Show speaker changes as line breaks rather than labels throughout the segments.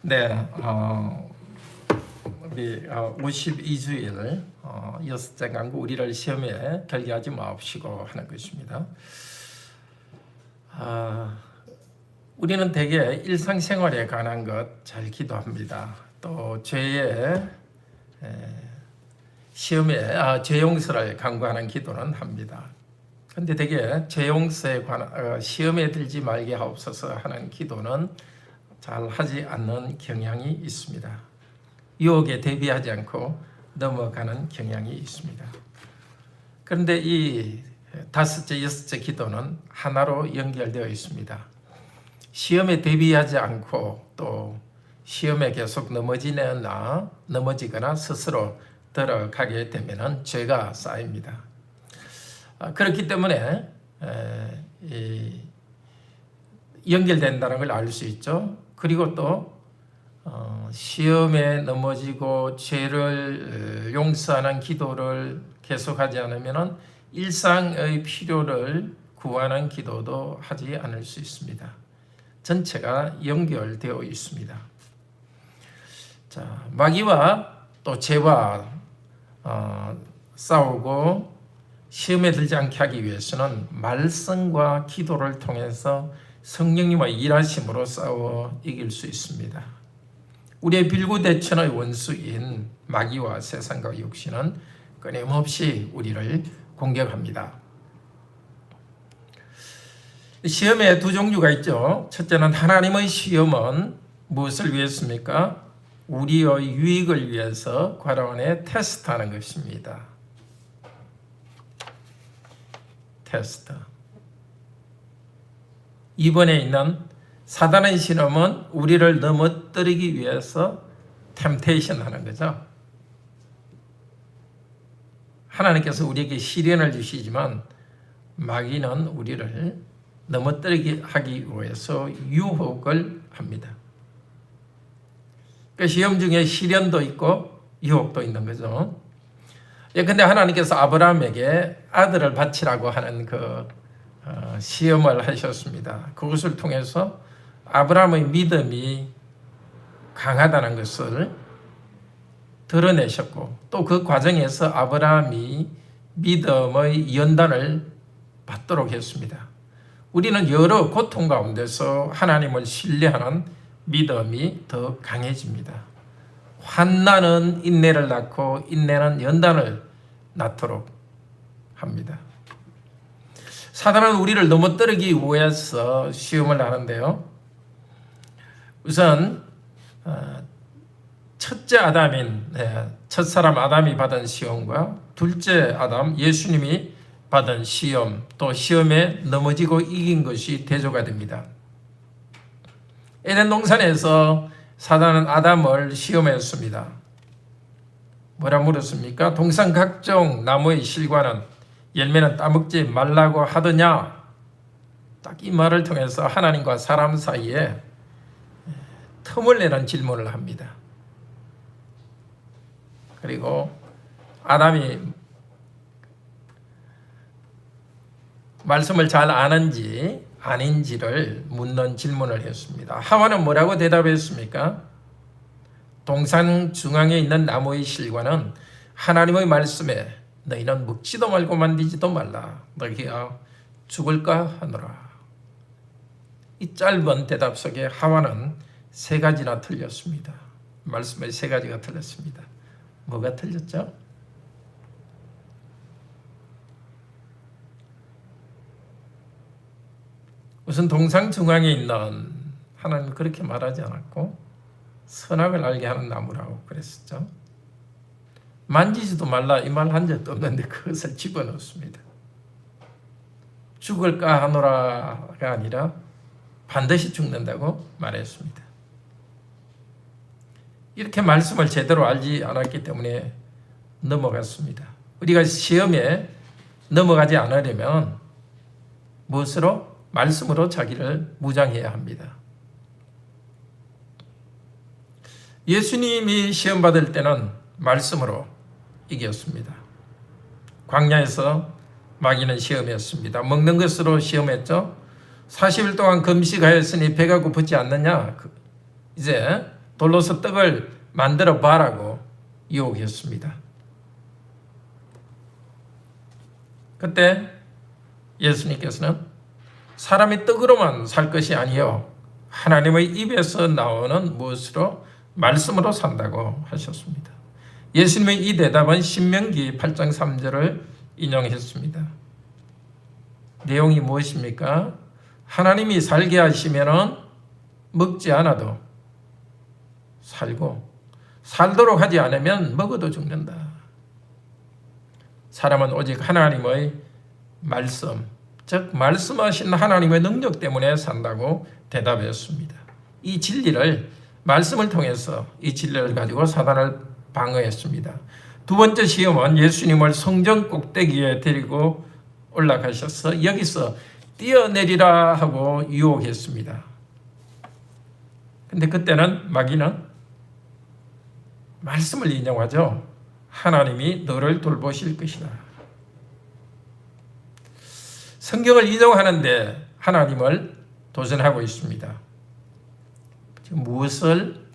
네, 우리 52주일 여섯째 강구 우리를 시험에 결계하지 마옵시고 하는 것입니다. 우리는 대개 일상생활에 관한 것 잘 기도합니다. 또 죄의 시험에 죄 용서를 간구하는 기도는 합니다. 그런데 대개 죄 용서에 관한 시험에 들지 말게 하옵소서 하는 기도는 잘 하지 않는 경향이 있습니다. 유혹에 대비하지 않고 넘어가는 경향이 있습니다. 그런데 이 다섯째, 여섯째 기도는 하나로 연결되어 있습니다. 시험에 대비하지 않고 또 시험에 계속 넘어지거나 스스로 들어가게 되면 죄가 쌓입니다. 그렇기 때문에 연결된다는 걸 알 수 있죠. 그리고 또 시험에 넘어지고 죄를 용서하는 기도를 계속하지 않으면 일상의 필요를 구하는 기도도 하지 않을 수 있습니다. 전체가 연결되어 있습니다. 자, 마귀와 또 죄와 싸우고 시험에 들지 않게 하기 위해서는 말씀과 기도를 통해서 성령님의 일하심으로 싸워 이길 수 있습니다. 우리의 빌구대천의 원수인 마귀와 세상과 육신은 끊임없이 우리를 공격합니다. 시험에 두 종류가 있죠. 첫째는 하나님의 시험은 무엇을 위해서입니까? 우리의 유익을 위해서 과로안에 테스트하는 것입니다. 테스트. 이번에 있는 사단의 시험은 우리를 넘어뜨리기 위해서 템테이션 하는 거죠. 하나님께서 우리에게 시련을 주시지만 마귀는 우리를 넘어뜨리게 하기 위해서 유혹을 합니다. 그 시험 중에 시련도 있고 유혹도 있는 거죠. 근데 하나님께서 아브라함에게 아들을 바치라고 하는 그 시험을 하셨습니다. 그것을 통해서 아브라함의 믿음이 강하다는 것을 드러내셨고 또 그 과정에서 아브라함이 믿음의 연단을 받도록 했습니다. 우리는 여러 고통 가운데서 하나님을 신뢰하는 믿음이 더 강해집니다. 환난은 인내를 낳고 인내는 연단을 낳도록 합니다. 사단은 우리를 넘어뜨리기 위해서 시험을 하는데요. 우선 첫째 아담인 첫사람 아담이 받은 시험과 둘째 아담 예수님이 받은 시험, 또 시험에 넘어지고 이긴 것이 대조가 됩니다. 에덴 동산에서 사단은 아담을 시험했습니다. 뭐라 물었습니까? 동산 각종 나무의 실과는 열매는 따먹지 말라고 하더냐? 딱 이 말을 통해서 하나님과 사람 사이에 틈을 내는 질문을 합니다. 그리고 아담이 말씀을 잘 아는지 아닌지를 묻는 질문을 했습니다. 하와는 뭐라고 대답했습니까? 동산 중앙에 있는 나무의 실과는 하나님의 말씀에 너희는 먹지도 말고 만지지도 말라. 너희가 죽을까 하노라. 이 짧은 대답 속에 하와는 세 가지나 틀렸습니다. 말씀에 세 가지가 틀렸습니다. 뭐가 틀렸죠? 우선 동상 중앙에 있는 하나님 그렇게 말하지 않았고 선악을 알게 하는 나무라고 그랬었죠. 만지지도 말라 이 말 한 적도 없는데 그것을 집어넣습니다. 죽을까 하노라가 아니라 반드시 죽는다고 말했습니다. 이렇게 말씀을 제대로 알지 않았기 때문에 넘어갔습니다. 우리가 시험에 넘어가지 않으려면 무엇으로? 말씀으로 자기를 무장해야 합니다. 예수님이 시험 받을 때는 말씀으로 이겼습니다. 광야에서 마귀는 시험했습니다. 먹는 것으로 시험했죠. 40일 동안 금식하였으니 배가 고프지 않느냐? 이제 돌로서 떡을 만들어 봐라고 유혹했습니다. 그때 예수님께서는 사람이 떡으로만 살 것이 아니요 하나님의 입에서 나오는 무엇으로? 말씀으로 산다고 하셨습니다. 예수님의 이 대답은 신명기 8장 3절을 인용했습니다. 내용이 무엇입니까? 하나님이 살게 하시면은 먹지 않아도 살고 살도록 하지 않으면 먹어도 죽는다. 사람은 오직 하나님의 말씀, 즉 말씀하신 하나님의 능력 때문에 산다고 대답했습니다. 이 진리를 말씀을 통해서 이 진리를 가지고 사단을 방어했습니다. 두 번째 시험은 예수님을 성전 꼭대기에 데리고 올라가셔서 여기서 뛰어내리라 하고 유혹했습니다. 근데 그때는 마귀는 말씀을 인용하죠. 하나님이 너를 돌보실 것이다. 성경을 인용하는데 하나님을 도전하고 있습니다. 지금 무엇을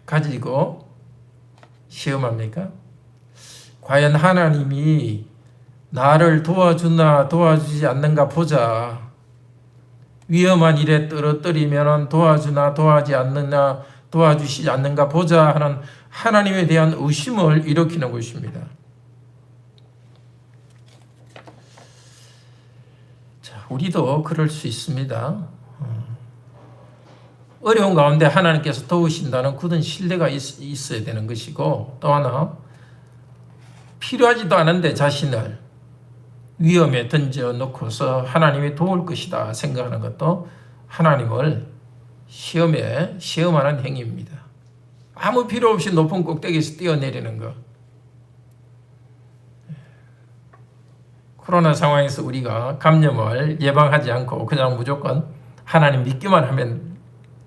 가지고 시험합니까? 과연 하나님이 나를 도와주나 도와주지 않는가 보자. 위험한 일에 떨어뜨리면 도와주나 도와주시지 않는가 보자 하는 하나님에 대한 의심을 일으키는 것입니다. 자, 우리도 그럴 수 있습니다. 어려운 가운데 하나님께서 도우신다는 굳은 신뢰가 있어야 되는 것이고, 또 하나 필요하지도 않은데 자신을 위험에 던져놓고서 하나님이 도울 것이다 생각하는 것도 하나님을 시험하는 행위입니다. 아무 필요 없이 높은 꼭대기에서 뛰어내리는 것. 코로나 상황에서 우리가 감염을 예방하지 않고 그냥 무조건 하나님 믿기만 하면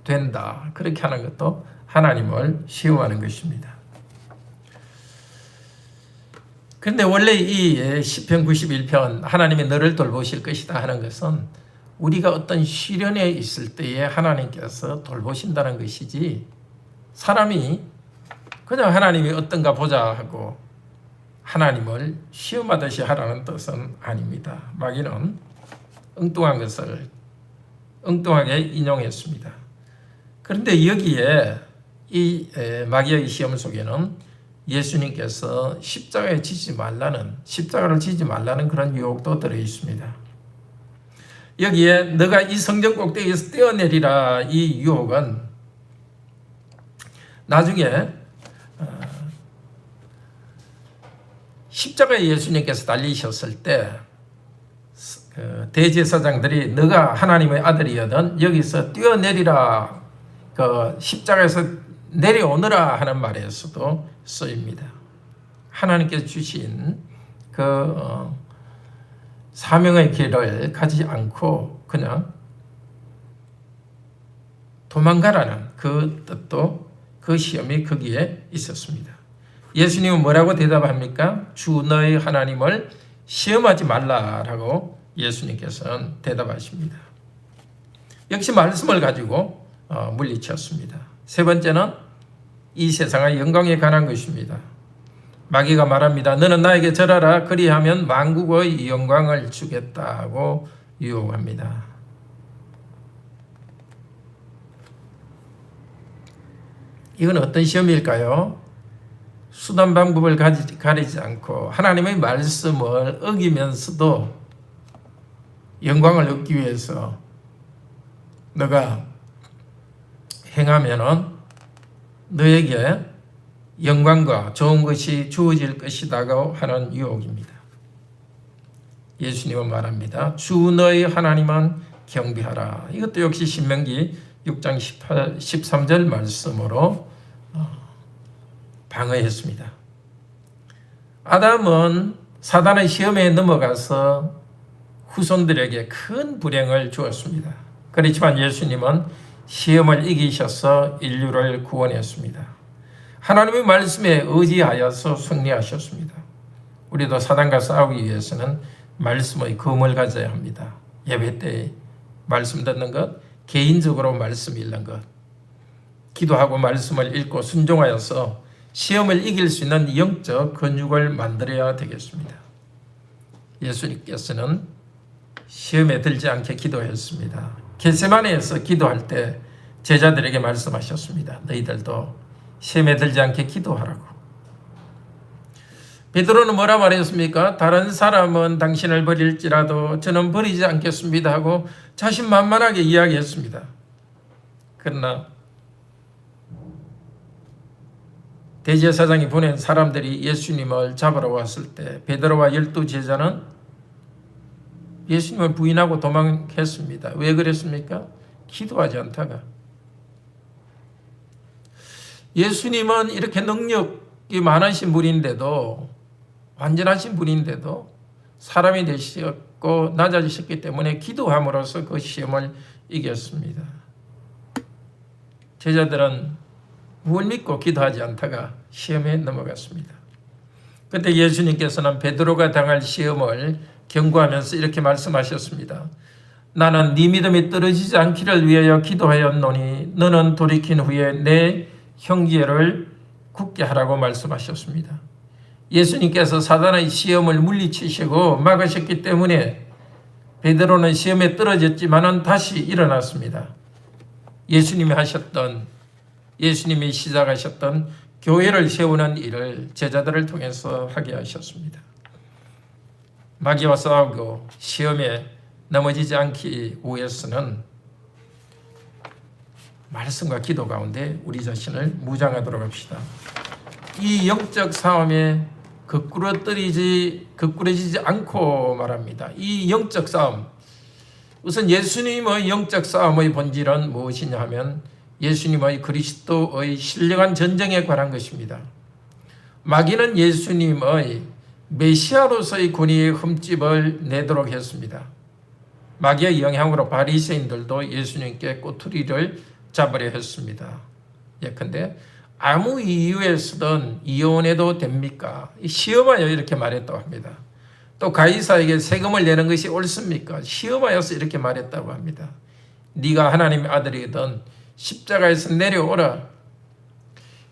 된다. 그렇게 하는 것도 하나님을 시험하는 것입니다. 그런데 원래 이 시편 91편 하나님이 너를 돌보실 것이다 하는 것은 우리가 어떤 시련에 있을 때에 하나님께서 돌보신다는 것이지, 사람이 그냥 하나님이 어떤가 보자 하고 하나님을 시험하듯이 하라는 뜻은 아닙니다. 마귀는 엉뚱한 것을 엉뚱하게 인용했습니다. 그런데 여기에 이 마귀의 시험 속에는 예수님께서 십자가를 지지 말라는 그런 유혹도 들어 있습니다. 여기에 너가 이 성전 꼭대기에서 뛰어내리라, 이 유혹은 나중에 십자가에 예수님께서 달리셨을 때 대제사장들이 너가 하나님의 아들이거든 여기서 뛰어내리라, 그 십자가에서 내려오너라 하는 말에서도 쓰입니다. 하나님께서 주신 그 사명의 길을 가지 않고 그냥 도망가라는 그 뜻도, 그 시험이 거기에 있었습니다. 예수님은 뭐라고 대답합니까? 주 너의 하나님을 시험하지 말라라고 예수님께서는 대답하십니다. 역시 말씀을 가지고 물리쳤습니다. 세 번째는 이 세상의 영광에 관한 것입니다. 마귀가 말합니다. 너는 나에게 절하라, 그리하면 만국의 영광을 주겠다고 유혹합니다. 이건 어떤 시험일까요? 수단 방법을 가리지 않고 하나님의 말씀을 어기면서도 영광을 얻기 위해서 너가 행하면은 너에게 영광과 좋은 것이 주어질 것이라고 하는 유혹입니다. 예수님은 말합니다. 주 너의 하나님은 경배하라. 이것도 역시 신명기 6장 13절 말씀으로 방어했습니다. 아담은 사단의 시험에 넘어가서 후손들에게 큰 불행을 주었습니다. 그렇지만 예수님은 시험을 이기셔서 인류를 구원했습니다. 하나님의 말씀에 의지하여서 승리하셨습니다. 우리도 사단과 싸우기 위해서는 말씀의 검을 가져야 합니다. 예배 때 말씀 듣는 것, 개인적으로 말씀 읽는 것, 기도하고 말씀을 읽고 순종하여서 시험을 이길 수 있는 영적 근육을 만들어야 되겠습니다. 예수님께서는 시험에 들지 않게 기도했습니다. 겟세마네에서 기도할 때 제자들에게 말씀하셨습니다. 너희들도 시험에 들지 않게 기도하라고. 베드로는 뭐라 말했습니까? 다른 사람은 당신을 버릴지라도 저는 버리지 않겠습니다 하고 자신만만하게 이야기했습니다. 그러나 대제사장이 보낸 사람들이 예수님을 잡으러 왔을 때 베드로와 12제자는 예수님을 부인하고 도망했습니다. 왜 그랬습니까? 기도하지 않다가. 예수님은 이렇게 능력이 많으신 분인데도, 완전하신 분인데도 사람이 되셨고 낮아지셨기 때문에 기도함으로써 그 시험을 이겼습니다. 제자들은 뭘 믿고 기도하지 않다가 시험에 넘어갔습니다. 그때 예수님께서는 베드로가 당할 시험을 경고하면서 이렇게 말씀하셨습니다. 나는 네 믿음이 떨어지지 않기를 위하여 기도하였노니 너는 돌이킨 후에 내 형제를 굳게 하라고 말씀하셨습니다. 예수님께서 사단의 시험을 물리치시고 막으셨기 때문에 베드로는 시험에 떨어졌지만은 다시 일어났습니다. 예수님이 시작하셨던 교회를 세우는 일을 제자들을 통해서 하게 하셨습니다. 마귀와 싸우고 시험에 넘어지지 않기 위해서는 말씀과 기도 가운데 우리 자신을 무장하도록 합시다. 이 영적 싸움에 거꾸러지지 않고 말합니다. 이 영적 싸움, 우선 예수님의 영적 싸움의 본질은 무엇이냐 하면 예수님의 그리스도의 신령한 전쟁에 관한 것입니다. 마귀는 예수님의 메시아로서의 권위의 흠집을 내도록 했습니다. 마귀의 영향으로 바리새인들도 예수님께 꼬투리를 잡으려 했습니다. 예컨대 아무 이유에서든 이혼해도 됩니까? 시험하여 이렇게 말했다고 합니다. 또 가이사에게 세금을 내는 것이 옳습니까? 시험하여서 이렇게 말했다고 합니다. 네가 하나님의 아들이거든 십자가에서 내려오라.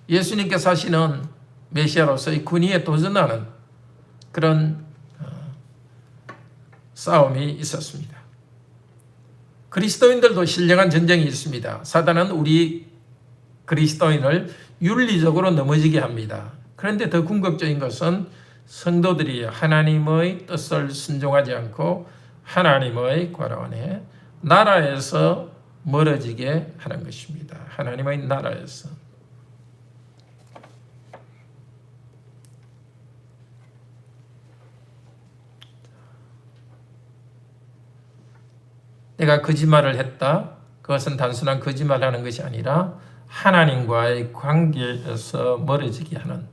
예수님께서 하시는 메시아로서의 군의에 도전하는 그런 싸움이 있었습니다. 그리스도인들도 신령한 전쟁이 있습니다. 사단은 우리 그리스도인을 윤리적으로 넘어지게 합니다. 그런데 더 궁극적인 것은 성도들이 하나님의 뜻을 순종하지 않고 하나님의 권한에 나라에서 멀어지게 하는 것입니다. 하나님의 나라에서. 내가 거짓말을 했다. 그것은 단순한 거짓말하는 것이 아니라 하나님과의 관계에서 멀어지게 하는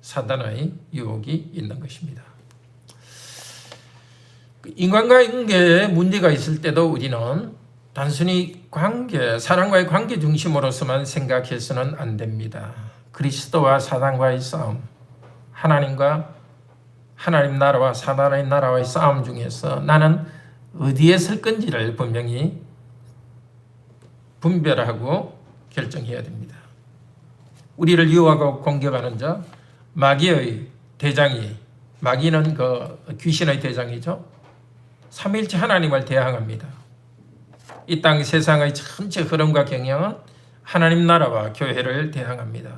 사단의 유혹이 있는 것입니다. 인간관계에 문제가 있을 때도 우리는 단순히 사랑과의 관계 중심으로서만 생각해서는 안 됩니다. 그리스도와 사단과의 싸움, 하나님과 하나님 나라와 사단의 나라와의 싸움 중에서 나는 어디에 설 건지를 분명히 분별하고 결정해야 됩니다. 우리를 유혹하고 공격하는 자, 마귀의 대장이, 마귀는 그 귀신의 대장이죠. 삼위일체 하나님을 대항합니다. 이 땅 세상의 전체 흐름과 경영은 하나님 나라와 교회를 대항합니다.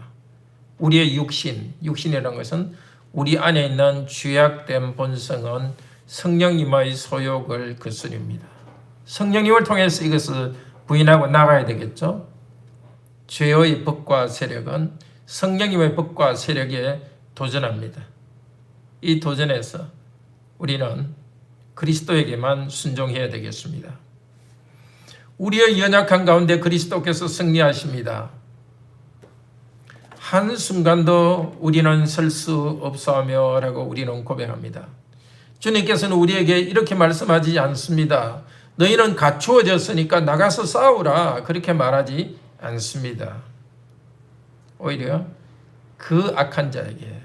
우리의 육신이라는 것은 우리 안에 있는 죄악된 본성은 성령님의 소욕을 거스립니다. 성령님을 통해서 이것을 부인하고 나가야 되겠죠. 죄의 법과 세력은 성령님의 법과 세력에 도전합니다. 이 도전에서 우리는 그리스도에게만 순종해야 되겠습니다. 우리의 연약한 가운데 그리스도께서 승리하십니다. 한순간도 우리는 설 수 없사오며 라고 우리는 고백합니다. 주님께서는 우리에게 이렇게 말씀하지 않습니다. 너희는 갖추어졌으니까 나가서 싸우라. 그렇게 말하지 않습니다. 오히려 그 악한 자에게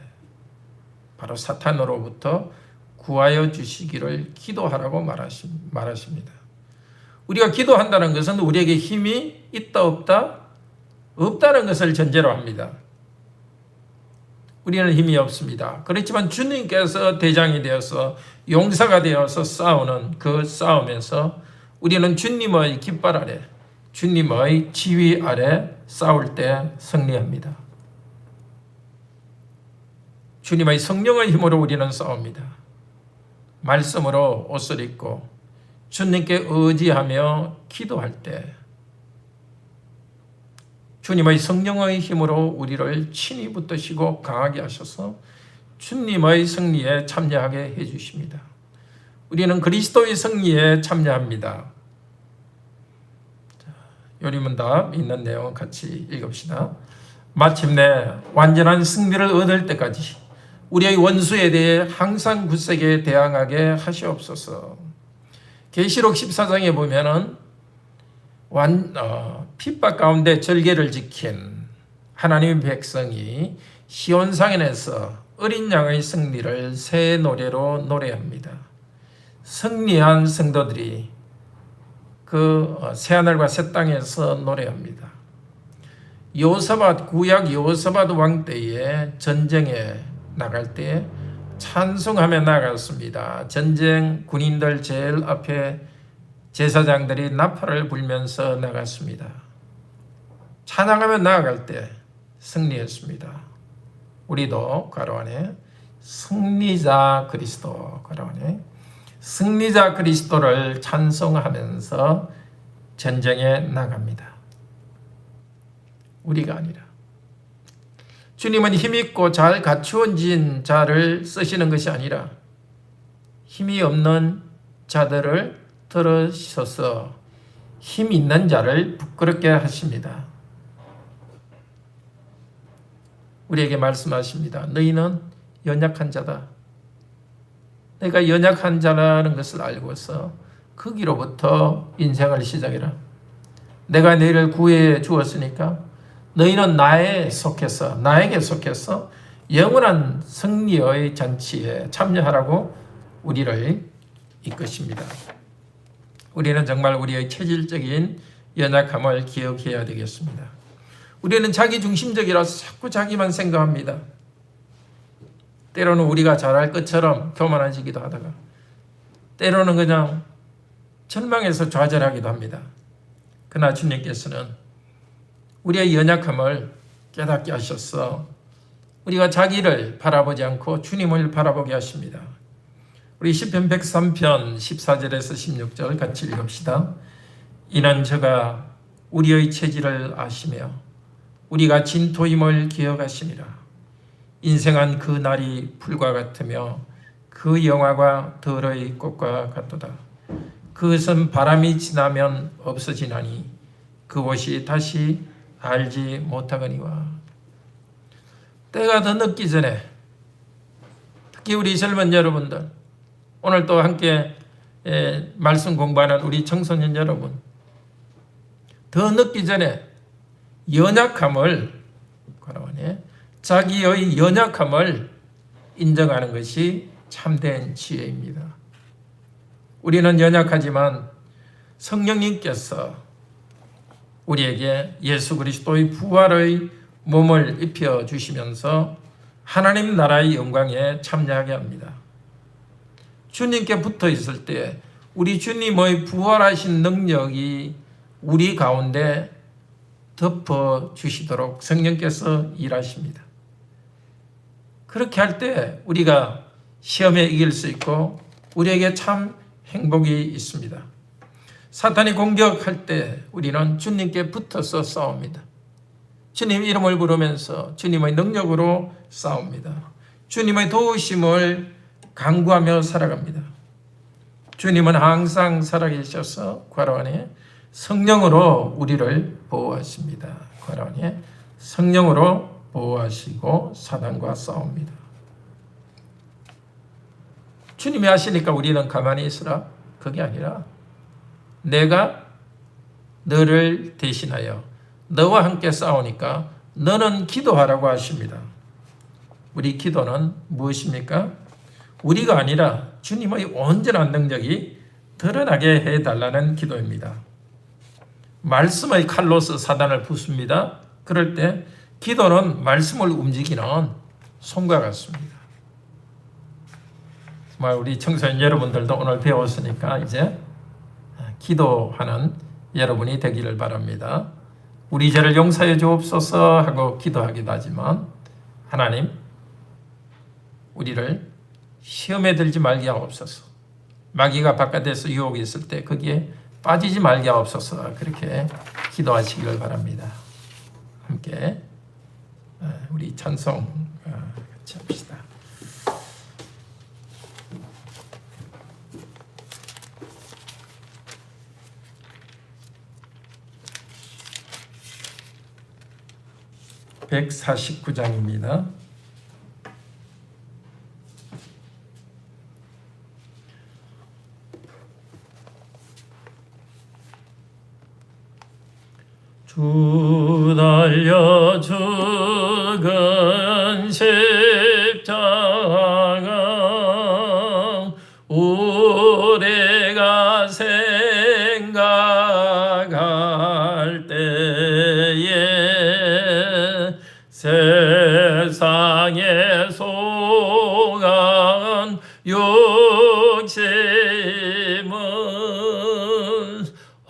바로 사탄으로부터 구하여 주시기를 기도하라고 말하십니다. 우리가 기도한다는 것은 우리에게 힘이 있다 없다? 없다는 것을 전제로 합니다. 우리는 힘이 없습니다. 그렇지만 주님께서 대장이 되어서 용사가 되어서 싸우는 그 싸움에서 우리는 주님의 깃발 아래, 주님의 지휘 아래 싸울 때 승리합니다. 주님의 성령의 힘으로 우리는 싸웁니다. 말씀으로 옷을 입고 주님께 의지하며 기도할 때 주님의 성령의 힘으로 우리를 친히 붙드시고 강하게 하셔서 주님의 승리에 참여하게 해주십니다. 우리는 그리스도의 승리에 참여합니다. 요리문답 있는 내용은 같이 읽읍시다. 마침내 완전한 승리를 얻을 때까지 우리의 원수에 대해 항상 굳세게 대항하게 하시옵소서. 계시록 14장에 보면은 핍박 가운데 절개를 지킨 하나님의 백성이 시온상인에서 어린 양의 승리를 새 노래로 노래합니다. 승리한 성도들이 그 새하늘과 새 땅에서 노래합니다. 구약 여호사밧 왕 때에 전쟁에 나갈 때 찬송하며 나갔습니다. 전쟁 군인들 제일 앞에 제사장들이 나팔을 불면서 나갔습니다. 찬양하며 나아갈 때 승리했습니다. 우리도 괄호 안에 승리자 그리스도, 괄호 안에 승리자 그리스도를 찬송하면서 전쟁에 나갑니다. 우리가 아니라 주님은 힘있고 잘 갖추어진 자를 쓰시는 것이 아니라 힘이 없는 자들을 들으셔서 힘 있는 자를 부끄럽게 하십니다. 우리에게 말씀하십니다. 너희는 연약한 자다. 내가 연약한 자라는 것을 알고서 거기로부터 인생을 시작해라. 내가 너희를 구해 주었으니까 너희는 나에게 속해서 영원한 승리의 잔치에 참여하라고 우리를 이끄십니다. 우리는 정말 우리의 체질적인 연약함을 기억해야 되겠습니다. 우리는 자기중심적이라서 자꾸 자기만 생각합니다. 때로는 우리가 잘할 것처럼 교만해지기도 하다가 때로는 그냥 절망해서 좌절하기도 합니다. 그러나 주님께서는 우리의 연약함을 깨닫게 하셔서 우리가 자기를 바라보지 않고 주님을 바라보게 하십니다. 우리 시편 103편 14절에서 16절 같이 읽읍시다. 이는 저가 우리의 체질을 아시며 우리가 진토임을 기억하시니라. 인생한 그 날이 불과 같으며 그 영화가 들의 꽃과 같도다. 그것은 바람이 지나면 없어지나니 그것이 다시 알지 못하거니와. 때가 더 늦기 전에 특히 우리 젊은 여러분들, 오늘 또 함께 말씀 공부하는 우리 청소년 여러분, 더 늦기 전에 자기의 연약함을 인정하는 것이 참된 지혜입니다. 우리는 연약하지만 성령님께서 우리에게 예수 그리스도의 부활의 몸을 입혀주시면서 하나님 나라의 영광에 참여하게 합니다. 주님께 붙어 있을 때 우리 주님의 부활하신 능력이 우리 가운데 덮어주시도록 성령께서 일하십니다. 그렇게 할 때 우리가 시험에 이길 수 있고 우리에게 참 행복이 있습니다. 사탄이 공격할 때 우리는 주님께 붙어서 싸웁니다. 주님 이름을 부르면서 주님의 능력으로 싸웁니다. 주님의 도우심을 간구하며 살아갑니다. 주님은 항상 살아계셔서 괄호 안에 성령으로 우리를 보호하십니다. 괄호 안에 성령으로 보호하시고 사단과 싸웁니다. 주님이 하시니까 우리는 가만히 있으라? 그게 아니라 내가 너를 대신하여 너와 함께 싸우니까 너는 기도하라고 하십니다. 우리 기도는 무엇입니까? 우리가 아니라 주님의 온전한 능력이 드러나게 해달라는 기도입니다. 말씀의 칼로서 사단을 부숩니다. 그럴 때 기도는 말씀을 움직이는 손과 같습니다. 정말 우리 청소년 여러분들도 오늘 배웠으니까 이제 기도하는 여러분이 되기를 바랍니다. 우리 죄를 용서해 주옵소서 하고 기도하기도 하지만 하나님, 우리를 시험에 들지 말게 하옵소서. 마귀가 바깥에서 유혹이 있을 때 거기에 빠지지 말게 하옵소서. 그렇게 기도하시기를 바랍니다. 함께 우리 찬송 같이 합시다. (149장입니다) 주 달려 죽은 십자가 우리가 생각할 때에 세상에 속한 욕심은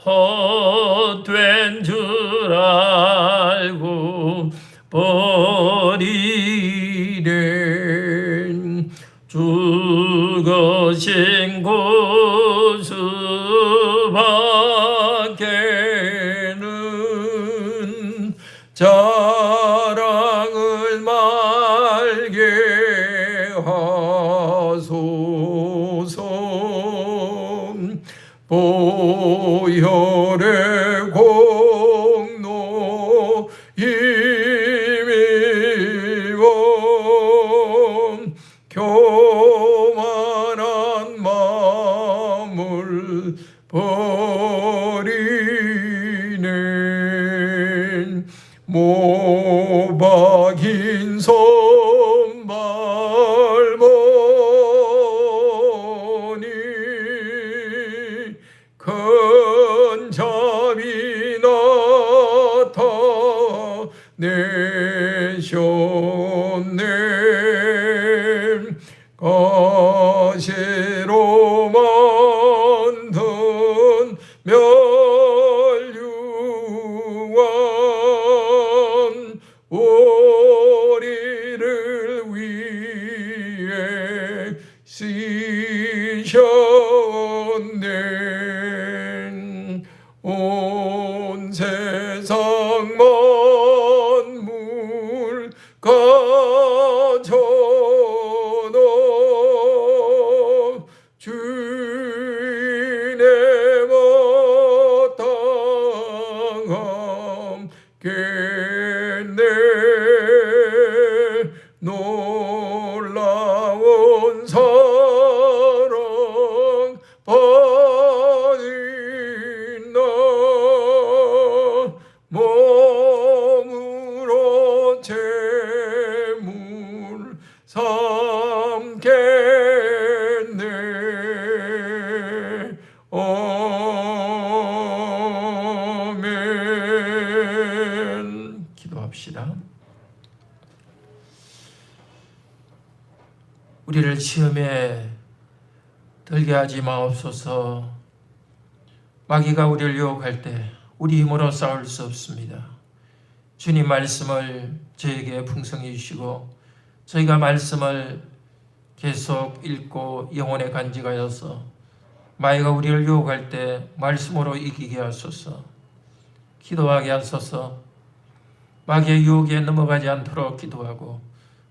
헛된 줄 알고 버리는 죽으신 고수밖에는 자랑을 말게 하소서. 보혈의 공로 힘입어 교만한 마음을 버리는 못 박인 손발머니 큰 잠이 나타내셨네. 가시로 만든 멸류관 우리를 위해 쓰셨네. 온 세상 만물 가져도 주인의 마땅함겠네. 놀라운 사랑 받은 나 몸으로 제물 삼겠네. 아멘. 기도합시다. 우리를 시험에 들게 하지 마옵소서. 마귀가 우리를 유혹할 때 우리 힘으로 싸울 수 없습니다. 주님 말씀을 저에게 풍성히 주시고 저희가 말씀을 계속 읽고 영혼에 간직하여서 마귀가 우리를 유혹할 때 말씀으로 이기게 하소서. 기도하게 하소서. 마귀의 유혹에 넘어가지 않도록 기도하고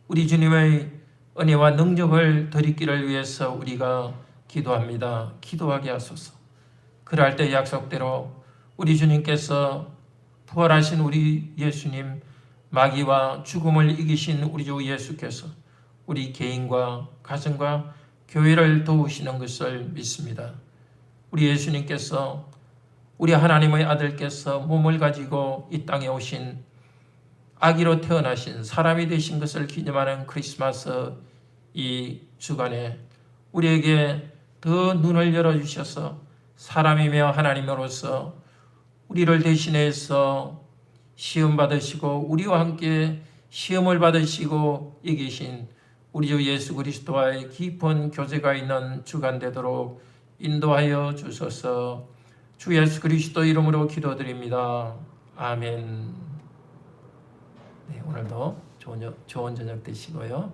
우리 주님의 은혜와 능력을 드리기를 위해서 우리가 기도합니다. 기도하게 하소서. 그럴 때 약속대로 우리 주님께서 부활하신 우리 예수님, 마귀와 죽음을 이기신 우리 주 예수께서 우리 개인과 가정과 교회를 도우시는 것을 믿습니다. 우리 예수님께서 우리 하나님의 아들께서 몸을 가지고 이 땅에 오신 아기로 태어나신 사람이 되신 것을 기념하는 크리스마스 이 주간에 우리에게 더 눈을 열어주셔서 사람이며 하나님으로서 우리를 대신해서 시험 받으시고 우리와 함께 시험을 받으시고 이기신 우리 주 예수 그리스도와의 깊은 교제가 있는 주간 되도록 인도하여 주소서. 주 예수 그리스도 이름으로 기도드립니다. 아멘. 네, 오늘도 좋은 저녁 되시고요.